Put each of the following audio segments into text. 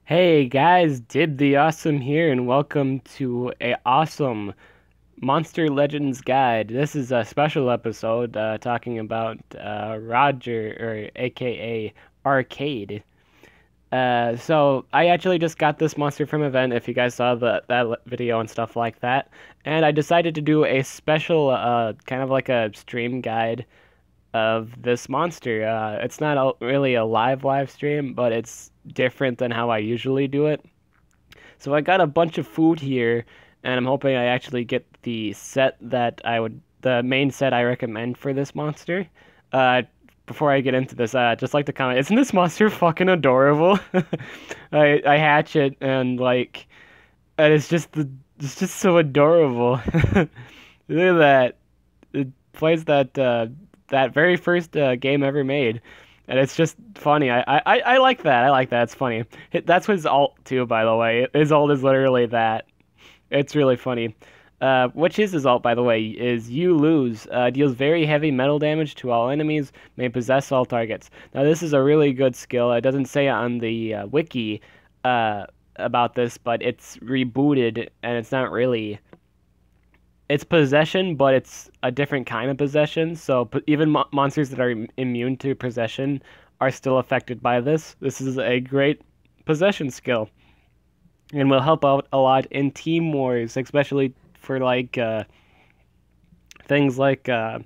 Hey guys, DibtheAwesome here, and welcome to a awesome Monster Legends guide. This is a special episode talking about Roger, or AKA Arcade. So I actually just got this monster from event. If you guys saw that video and stuff like that, and I decided to do a special, kind of like a stream guide of this monster. It's not really a live stream, but it's different than how I usually do it. So I got a bunch of food here, and I'm hoping I actually get the main set I recommend for this monster. Uh, Before I get into this, just like to comment, isn't this monster fucking adorable? I hatch it and and it's just so adorable. Look at that. It plays that very first game ever made. And it's just funny. I like that. I like that. It's funny. That's his alt too, by the way. His alt is literally that. It's really funny. Which is his alt, by the way, is you lose. Deals very heavy metal damage to all enemies, may possess all targets. Now this is a really good skill. It doesn't say on the wiki about this, but it's rebooted, and it's not really. It's possession, but it's a different kind of possession. So even monsters that are immune to possession are still affected by this. This is a great possession skill, and will help out a lot in team wars, especially for things like that.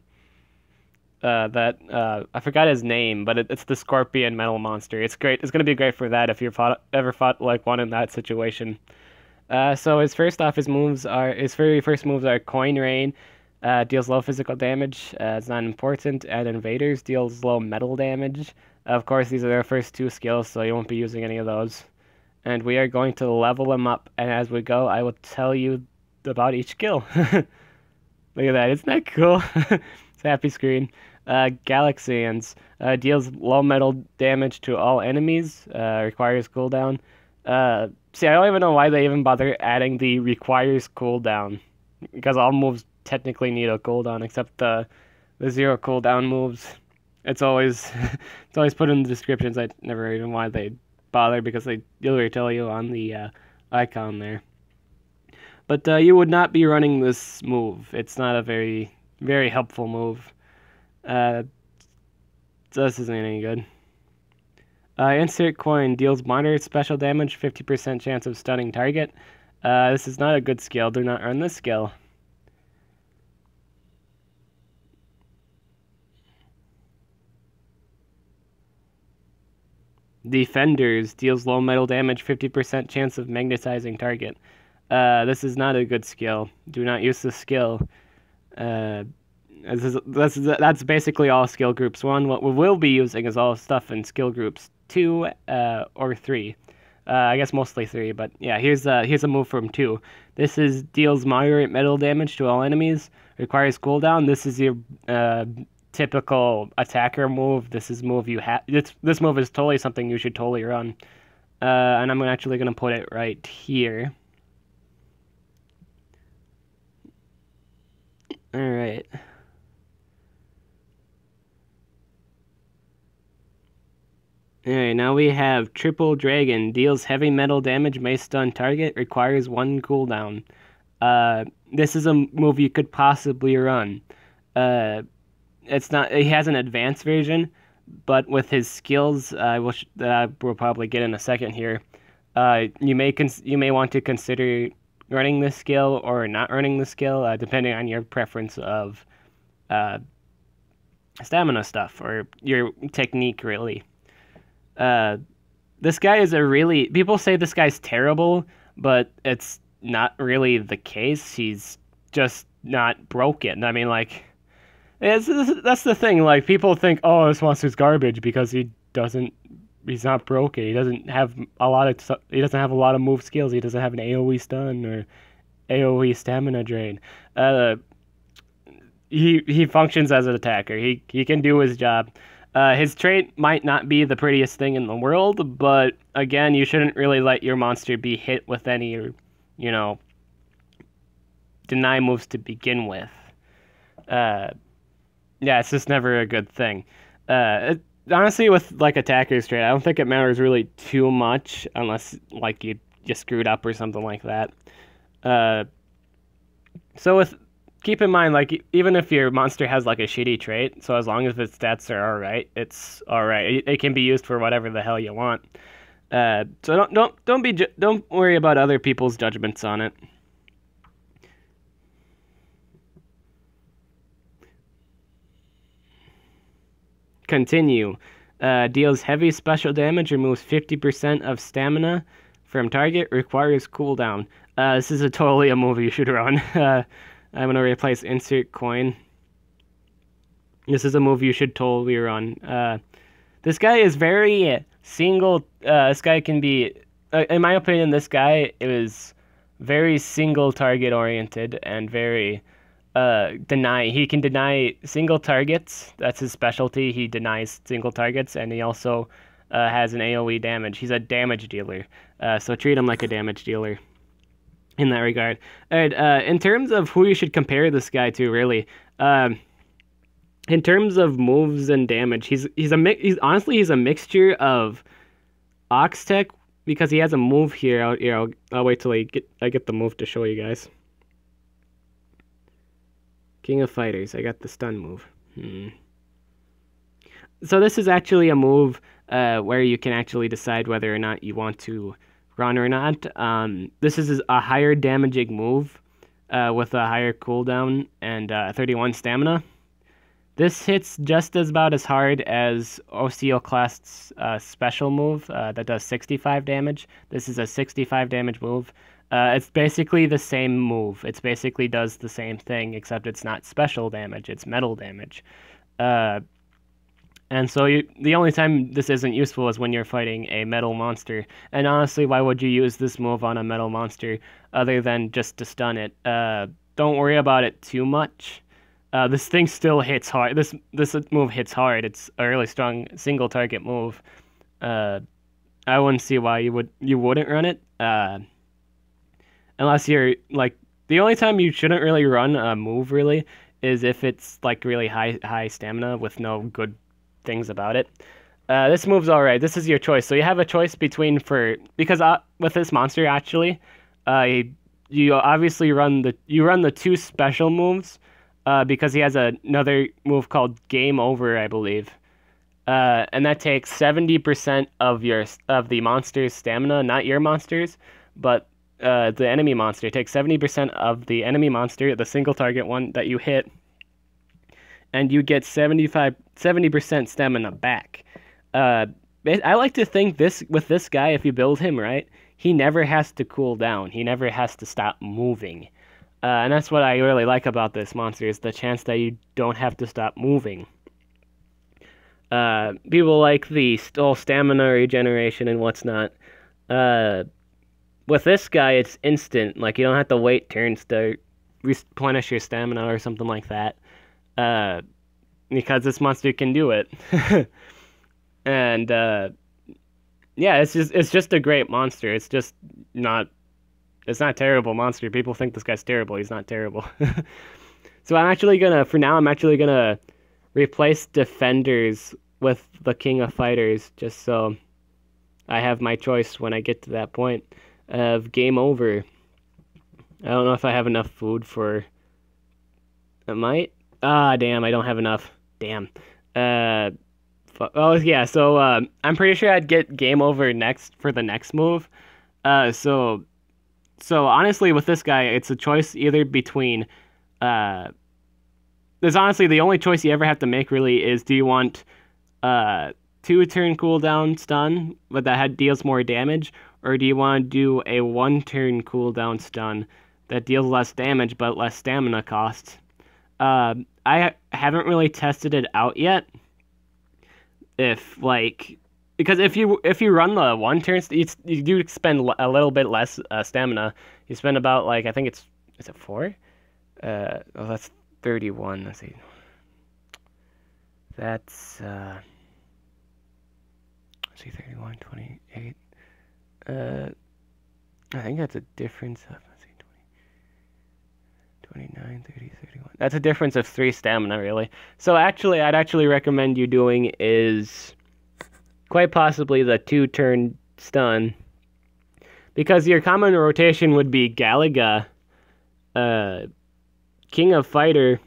I forgot his name, but it's the scorpion metal monster. It's great. It's gonna be great for that if you ever fought like one in that situation. So his very first moves are Coin Rain, deals low physical damage, it's not important, and Invaders deals low metal damage. Of course, these are their first two skills, so you won't be using any of those. And we are going to level them up, and as we go, I will tell you about each skill. Look at that, isn't that cool? It's a happy screen. Galaxians, deals low metal damage to all enemies, requires cooldown. See, I don't even know why they even bother adding the requires cooldown, because all moves technically need a cooldown except the zero cooldown moves. It's always it's always put in the descriptions. I never even why they bother because they usually tell you on the icon there. But you would not be running this move. It's not a very helpful move. So this isn't any good. Insert coin deals moderate special damage, 50% chance of stunning target. This is not a good skill. Do not earn this skill. Defenders deals low metal damage, 50% chance of magnetizing target. This is not a good skill. Do not use this skill. That's basically all skill groups 1. What we will be using is all stuff in skill groups 2 or 3. I guess mostly 3, but yeah, here's a move from 2. This is deals moderate metal damage to all enemies, requires cooldown. This is your typical attacker move. This is move you have. This move is totally something you should totally run. And I'm actually gonna put it right here. All right. Alright, now we have Triple Dragon. Deals heavy metal damage, may stun target, requires 1 cooldown. This is a move you could possibly run. It's not. He has an advanced version, but with his skills, we'll probably get in a second here. You may want to consider running this skill or not running the skill, depending on your preference of stamina stuff or your technique, really. This guy is people say this guy's terrible, but it's not really the case. He's just not broken. I mean, that's the thing. Like, people think, oh, this monster's garbage because he's not broken. He doesn't have a lot of move skills. He doesn't have an AoE stun or AoE stamina drain. He functions as an attacker. He can do his job. His trait might not be the prettiest thing in the world, but again, you shouldn't really let your monster be hit with any, deny moves to begin with. Yeah, it's just never a good thing. honestly, with like attackers trait, I don't think it matters really too much unless like you just screwed up or something like that. So with keep in mind, like even if your monster has like a shitty trait, so as long as its stats are all right, it's all right. It can be used for whatever the hell you want. So don't worry about other people's judgments on it. Continue. Deals heavy special damage, removes 50% of stamina from target, requires cooldown. This is totally a move you should run. I'm going to replace insert coin. This is a move you should totally run. This guy is very single. This guy can be, in my opinion, this guy is very single target oriented and very he can deny single targets. That's his specialty. He denies single targets, and he also has an AoE damage. He's a damage dealer, so treat him like a damage dealer in that regard. All right, in terms of who you should compare this guy to, really, in terms of moves and damage, he's honestly a mixture of Oxtech, because he has a move here. I'll wait till I get the move to show you guys. King of Fighters, I got the stun move. So this is actually a move where you can actually decide whether or not you want to run or not. This is a higher damaging move with a higher cooldown and 31 stamina. This hits just about as hard as Osteoclast's special move that does 65 damage. This is a 65 damage move. It's basically the same move. It basically does the same thing, except it's not special damage, it's metal damage. And so the only time this isn't useful is when you're fighting a metal monster. And honestly, why would you use this move on a metal monster other than just to stun it? Don't worry about it too much. This thing still hits hard. This move hits hard. It's a really strong single target move. I wouldn't see why you wouldn't run it. Unless you're like, the only time you shouldn't really run a move really is if it's like really high stamina with no good things about it. This move's alright. This is your choice. So you have a choice between because with this monster actually, you obviously run the two special moves because he has another move called Game Over, I believe. And that takes 70% of the monster's stamina, not your monster's, but the enemy monster. Takes 70% of the enemy monster, the single target one that you hit, and you get 70% stamina back. I like to think with this guy, if you build him right, he never has to cool down. He never has to stop moving. And that's what I really like about this monster, is the chance that you don't have to stop moving. People like the whole stamina regeneration and what's not. With this guy, it's instant. Like, you don't have to wait turns to replenish your stamina or something like that. Because this monster can do it. And, yeah, it's just a great monster. It's not a terrible monster. People think this guy's terrible. He's not terrible. So for now, I'm actually gonna replace defenders with the King of Fighters, just so I have my choice when I get to that point of Game Over. I don't know if I have enough food for... I might? Damn, I don't have enough. Damn. Oh, yeah, so I'm pretty sure I'd get Game Over next for the next move. So honestly, with this guy, it's a choice either between... there's honestly the only choice you ever have to make, really, is do you want 2-turn cooldown stun, but that deals more damage, or do you want to do a 1-turn cooldown stun that deals less damage but less stamina cost? I haven't really tested it out yet. Because if you run the 1-turn, you do spend a little bit less stamina. You spend about, like, I think is it 4? Oh, that's 31. Let's see. That's let's see, 31, 28. I think that's a difference of, let's see, 29, 30, 31. That's a difference of 3 stamina, really. So actually, I'd actually recommend you doing is quite possibly the 2-turn stun. Because your common rotation would be Galaga, King of Fighter,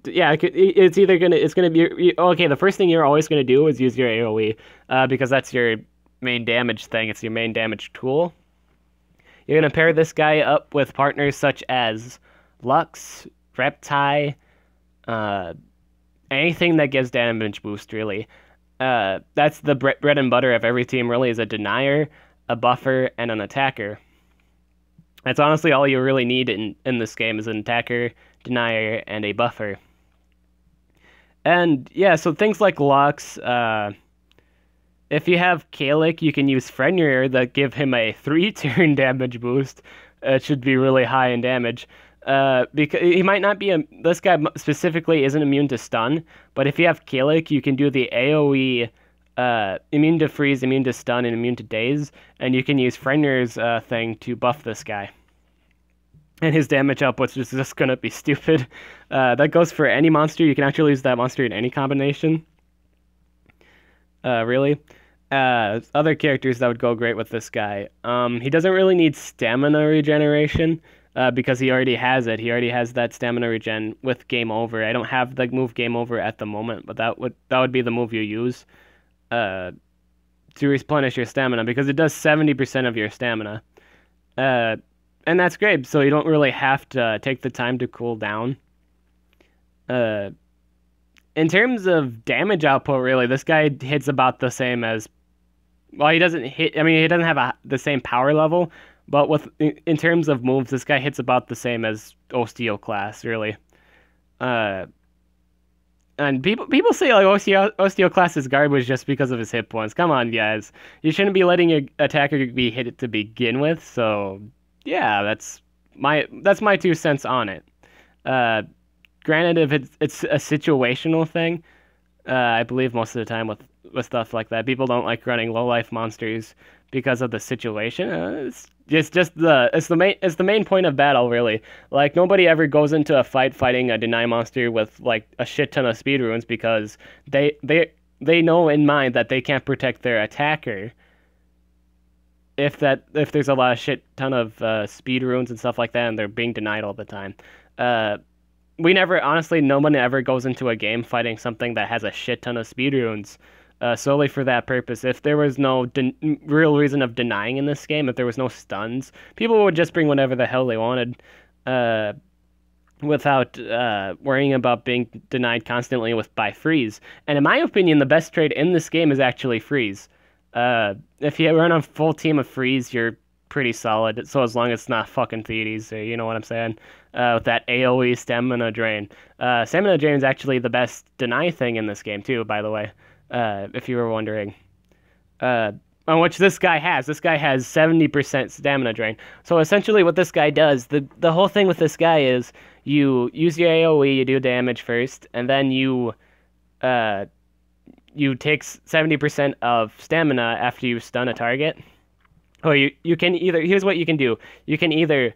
yeah, it's gonna be okay. The first thing you're always gonna do is use your AOE, because that's your main damage thing. It's your main damage tool. You're gonna pair this guy up with partners such as Lux, Reptile, anything that gives damage boost. Really, that's the bread and butter of every team. Really, is a denier, a buffer, and an attacker. That's honestly all you really need in this game is an attacker, denier, and a buffer. And yeah, so things like Lux, if you have Calliech, you can use Fenrir that give him a 3-turn damage boost. It should be really high in damage. Because he might not be this guy specifically isn't immune to stun, but if you have Calliech, you can do the AoE immune to freeze, immune to stun, and immune to daze, and you can use Fenrir's thing to buff this guy. And his damage output is just gonna be stupid. That goes for any monster. You can actually use that monster in any combination. Really. Other characters that would go great with this guy. He doesn't really need stamina regeneration, because he already has it. He already has that stamina regen with Game Over. I don't have the move Game Over at the moment, but that would be the move you use to replenish your stamina, because it does 70% of your stamina. And that's great, so you don't really have to take the time to cool down. In terms of damage output, really, this guy hits about the same as... Well, he doesn't hit... I mean, he doesn't have the same power level, but in terms of moves, this guy hits about the same as Osteoclast, really. And people say, like, Osteoclast is garbage just because of his hit points. Come on, guys. You shouldn't be letting your attacker be hit to begin with, so... Yeah, that's my 2 cents on it. Granted, if it's a situational thing, I believe most of the time with stuff like that, people don't like running low life monsters because of the situation. It's the main point of battle, really. Like, nobody ever goes into a fight fighting a deny monster with like a shit ton of speed runes, because they know in mind that they can't protect their attacker. If there's a lot of shit ton of speed runes and stuff like that, and they're being denied all the time. No one ever goes into a game fighting something that has a shit ton of speed runes solely for that purpose. If there was no real reason of denying in this game, if there was no stuns, people would just bring whatever the hell they wanted without worrying about being denied constantly by freeze. And in my opinion, the best trade in this game is actually freeze. If you run a full team of freeze, you're pretty solid. So as long as it's not fucking Thetes, you know what I'm saying? With that AoE stamina drain. Stamina drain is actually the best deny thing in this game too, by the way. If you were wondering. On which this guy has. This guy has 70% stamina drain. So essentially what this guy does, the whole thing with this guy is you use your AoE, you do damage first, and then you take 70% of stamina after you stun a target. Or you can either... Here's what you can do. You can either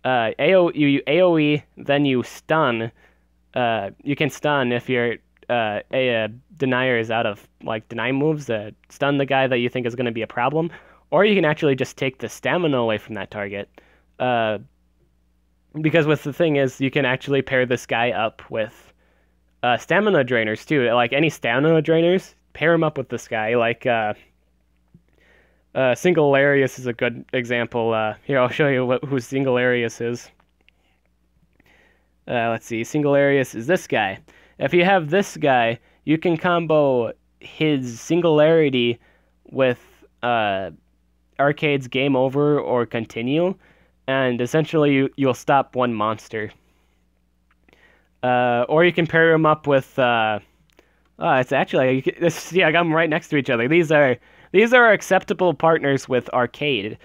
AoE, then you stun. You can stun if your denier is out of like deny moves, stun the guy that you think is going to be a problem. Or you can actually just take the stamina away from that target. Because the thing is, you can actually pair this guy up with stamina drainers too. Like any stamina drainers, pair him up with this guy. Like Singularius is a good example. Here, I'll show you who Singularius is. Let's see. Singularius is this guy. If you have this guy, you can combo his Singularity with Arcade's Game Over or Continue, and essentially you'll stop one monster. Or you can pair him up with... it's actually... yeah, I got them right next to each other. These are acceptable partners with Arcade,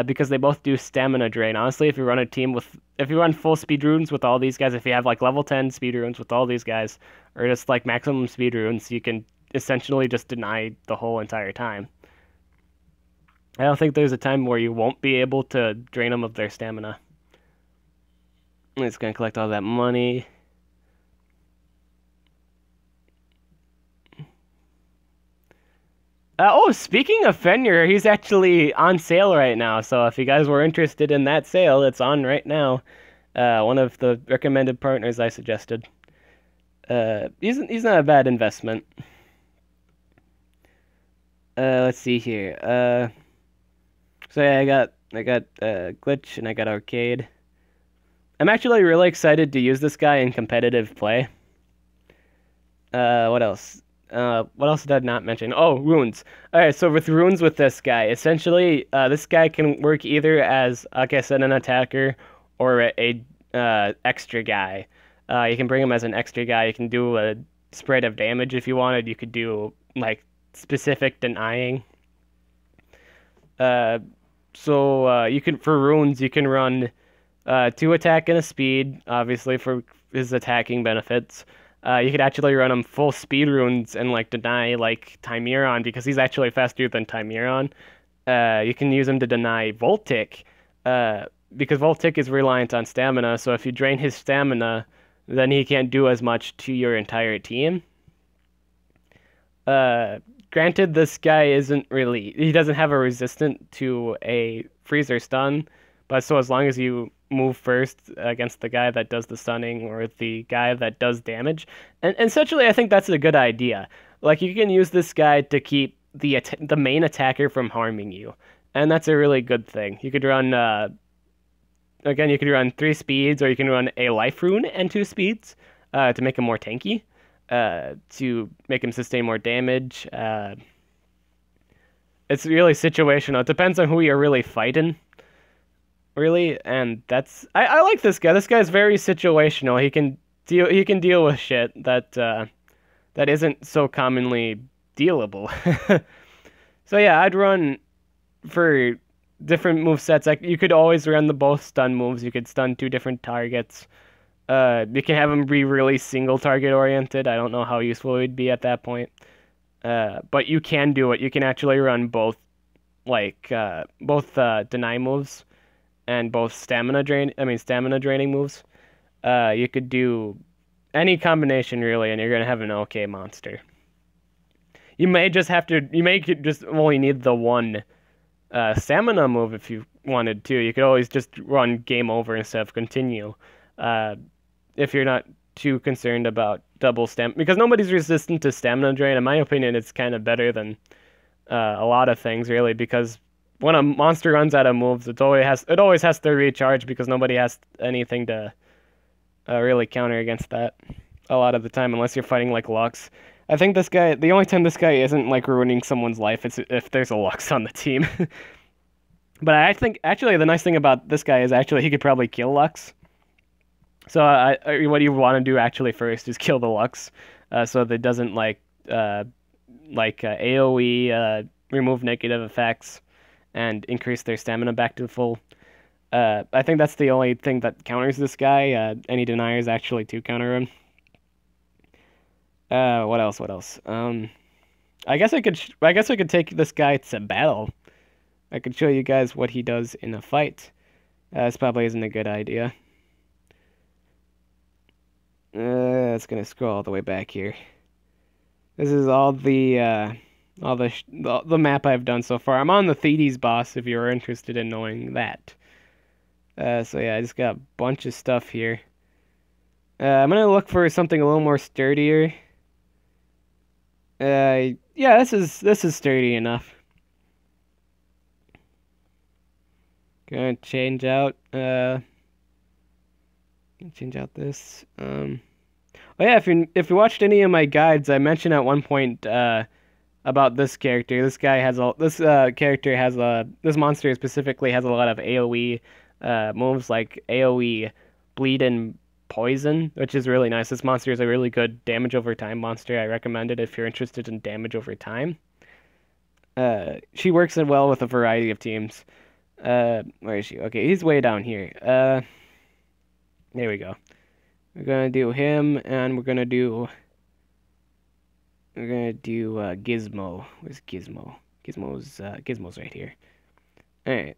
because they both do stamina drain. Honestly, if you run a team if you run full speed runes with all these guys, if you have like level 10 speed runes with all these guys, or just like maximum speed runes, you can essentially just deny the whole entire time. I don't think there's a time where you won't be able to drain them of their stamina. I'm just gonna collect all that money. Oh, speaking of Fenrir, he's actually on sale right now. So if you guys were interested in that sale, it's on right now. One of the recommended partners I suggested. He's not a bad investment. Let's see here. So yeah, I got Glitch and I got Arcade. I'm actually really excited to use this guy in competitive play. What else? What else did I not mention? Oh, runes. Alright, so with runes with this guy, essentially, this guy can work either as, like I said, an attacker or a extra guy. You can bring him as an extra guy. You can do a spread of damage if you wanted. You could do, like, specific denying. You can, for runes, you can run 2 attack and a speed, obviously, for his attacking benefits. You could actually run him full speed runes and like deny like Timerion because he's actually faster than Timerion. You can use him to deny Voltic, because Voltic is reliant on stamina. So if you drain his stamina, then he can't do as much to your entire team. Granted, this guy he doesn't have a resistant to a freeze or stun, but so as long as you move first against the guy that does the stunning or the guy that does damage. And essentially, I think that's a good idea. Like, you can use this guy to keep the main attacker from harming you. And that's a really good thing. You could run, again, you could run 3 speeds, or you can run a life rune and 2 speeds to make him more tanky, to make him sustain more damage. It's really situational. It depends on who you're really fighting. Really, and I like this guy. This guy's very situational. He can deal with shit that isn't so commonly dealable. So yeah, I'd run for different move sets. Like, you could always run both stun moves. You could stun 2 different targets. You can have them be really single target oriented. I don't know how useful it would be at that point. But you can do it. You can actually run both deny moves and both stamina draining moves. You could do any combination really, and you're gonna have an okay monster. You may just only need the one stamina move if you wanted to. You could always just run game over instead of continue. If you're not too concerned about double stamina, because nobody's resistant to stamina drain. In my opinion, it's kind of better than a lot of things really, because when a monster runs out of moves, it always has to recharge, because nobody has anything to really counter against that a lot of the time, unless you're fighting like Lux. I think the only time this guy isn't like ruining someone's life is if there's a Lux on the team. But I think actually the nice thing about this guy is actually he could probably kill Lux. So what you want to do actually first is kill the Lux, so that it doesn't AoE remove negative effects and increase their stamina back to full. I think that's the only thing that counters this guy. Any deniers actually to counter him. What else? I guess I could take this guy to battle. I could show you guys what he does in a fight. This probably isn't a good idea. It's gonna scroll all the way back here. This is all the map I've done so far. I'm on the Thedes boss if you're interested in knowing that. So yeah, I just got a bunch of stuff here. I'm gonna look for something a little more sturdier. Yeah, this is sturdy enough. Gonna change out this. Oh yeah, if you watched any of my guides, I mentioned at one point about this character. This monster specifically has a lot of AoE moves, like AoE bleed and poison, which is really nice. This monster is a really good damage over time monster. I recommend it if you're interested in damage over time. She works well with a variety of teams. Where is she? Okay, he's way down here. There we go. We're gonna do him, and we're gonna do Gizmo. Where's Gizmo? Gizmo's right here. All right.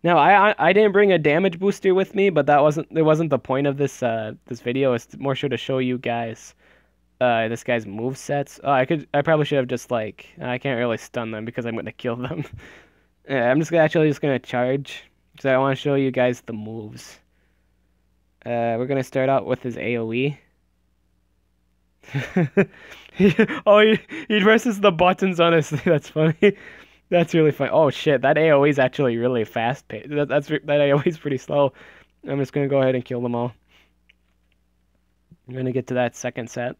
Now, I didn't bring a damage booster with me, but it wasn't the point of this video. It's more so to show you guys this guy's move sets. Oh, I probably should have just like, I can't really stun them because I'm gonna kill them. Yeah, I'm just gonna charge because I want to show you guys the moves. We're gonna start out with his AoE. He presses the buttons on his. That's funny. That's really funny. Oh shit, that AoE is actually really fast paced. That AoE is pretty slow. I'm just gonna go ahead and kill them all. I'm gonna get to that second set.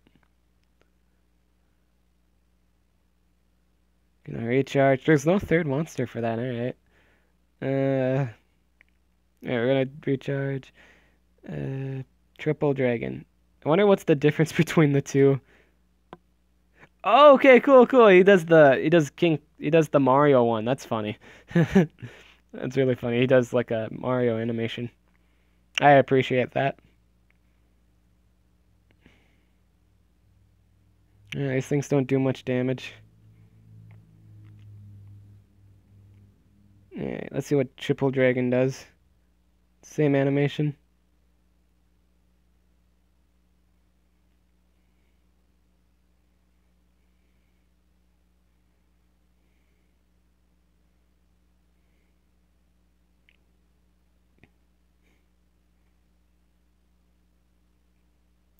Gonna recharge. There's no third monster for that, alright. Yeah, we're gonna recharge. Triple dragon. I wonder what's the difference between the two. Oh, okay, cool. He does the Mario one. That's funny. That's really funny. He does like a Mario animation. I appreciate that. Yeah, these things don't do much damage. Alright, let's see what Triple Dragon does. Same animation.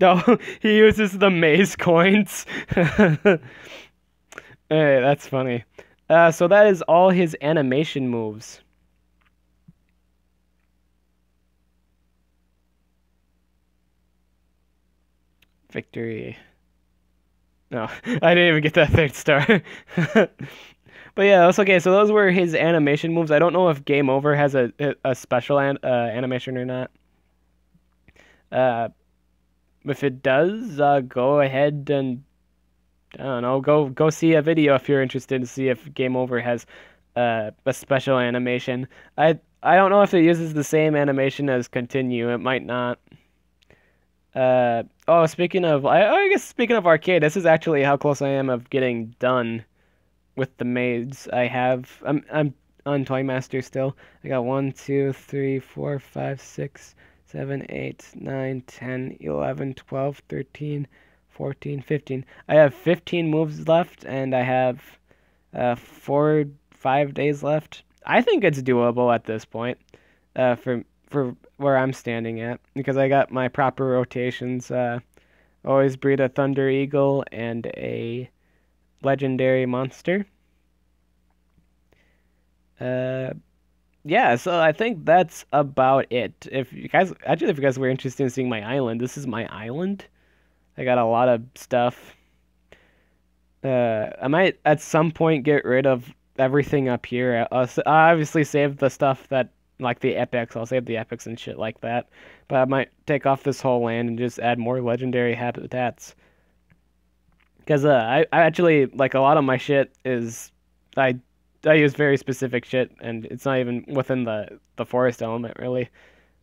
No, he uses the maze coins. Alright, that's funny. So that is all his animation moves. Victory. No, I didn't even get that third star. But yeah, that's okay. So those were his animation moves. I don't know if Game Over has a special animation or not. If it does, go ahead and I don't know, go see a video if you're interested to see if Game Over has a special animation. I don't know if it uses the same animation as Continue. It might not. Oh, I guess speaking of arcade, this is actually how close I am of getting done with the maids. I'm on Toy Master still. I got 1, 2, 3, 4, 5, 6, 7, 8, 9, 10, 11, 12, 13, 14, 15. I have 15 moves left, and I have 5 days left. I think it's doable at this point, for where I'm standing at, because I got my proper rotations. Always breed a Thunder Eagle and a legendary monster. Yeah, so I think that's about it. If you guys were interested in seeing my island, this is my island. I got a lot of stuff. I might at some point get rid of everything up here. I obviously save the stuff that like the epics. I'll save the epics and shit like that. But I might take off this whole land and just add more legendary habitats. Because I actually like a lot of my shit is I use very specific shit, and it's not even within the forest element really.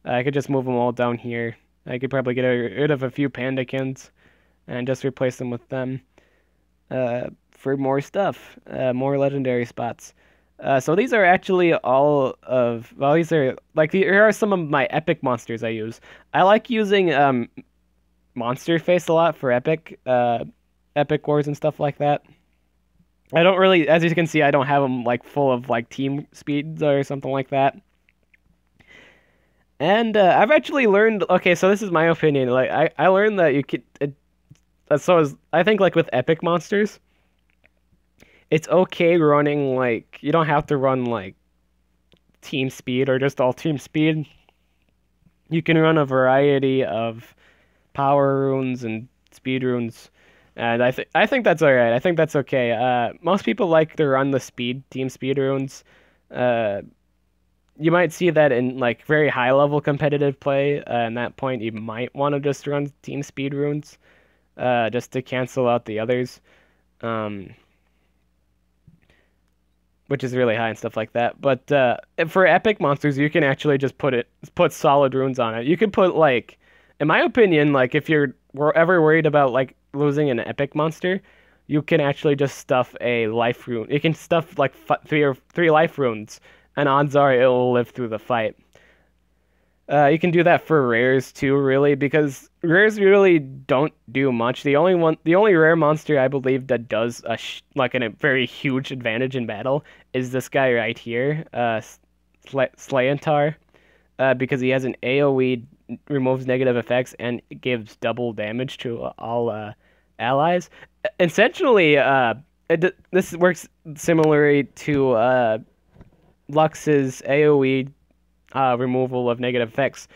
I could just move them all down here. I could probably get rid of a few pandakins and just replace them with them for more stuff, more legendary spots. So these are actually all of, well, these are, like, here are some of my epic monsters I use. I like using Monster Face a lot for epic wars and stuff like that. I don't really, as you can see, I don't have them, like, full of, like, team speeds or something like that. And I've actually learned, okay, so this is my opinion, like, I learned that you could, I think, like, with epic monsters, it's okay running, like, you don't have to run, like, team speed or just all team speed. You can run a variety of power runes and speed runes, and I think that's alright. I think that's okay. Most people like to run the team speed runes. You might see that in, like, very high-level competitive play, and at that point you might want to just run team speed runes, just to cancel out the others. Which is really high and stuff like that. But for epic monsters, you can actually just put solid runes on it. You could put, like, in my opinion, like, if you're ever worried about, like, losing an epic monster, you can actually just stuff a life rune. You can stuff, like, three life runes, and odds are it will live through the fight. You can do that for rares too, really, because rares really don't do much. The only rare monster I believe that does a very huge advantage in battle is this guy right here, Slayantar, because he has an AOE, removes negative effects, and gives double damage to all allies. Essentially, this works similarly to Lux's AOE removal of negative effects.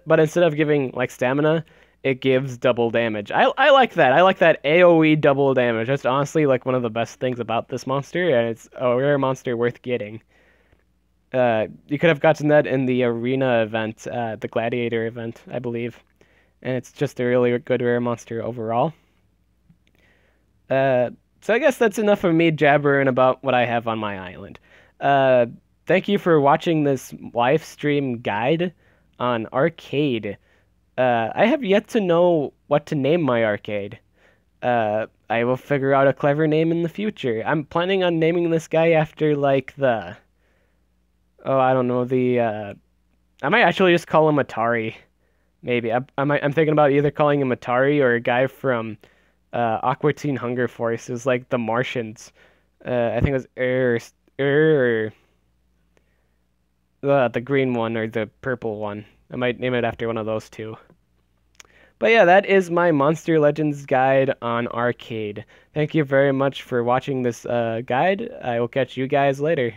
But instead of giving like stamina, it gives double damage. I like that. I like that AOE double damage. That's honestly like one of the best things about this monster, and it's a rare monster worth getting. You could have gotten that in the arena event, the gladiator event, I believe. And it's just a really good rare monster overall. So I guess that's enough of me jabbering about what I have on my island. Uh, Thank you for watching this live stream guide on arcade. I have yet to know what to name my arcade. I will figure out a clever name in the future. I'm planning on naming this guy after like I don't know, I might actually just call him Atari. Maybe I'm thinking about either calling him Atari or a guy from Aqua Teen Hunger Force. Is like the Martians. I think it was or the green one or the purple one. I might name it after one of those two. But yeah, that is my Monster Legends guide on arcade. Thank you very much for watching this guide. I will catch you guys later.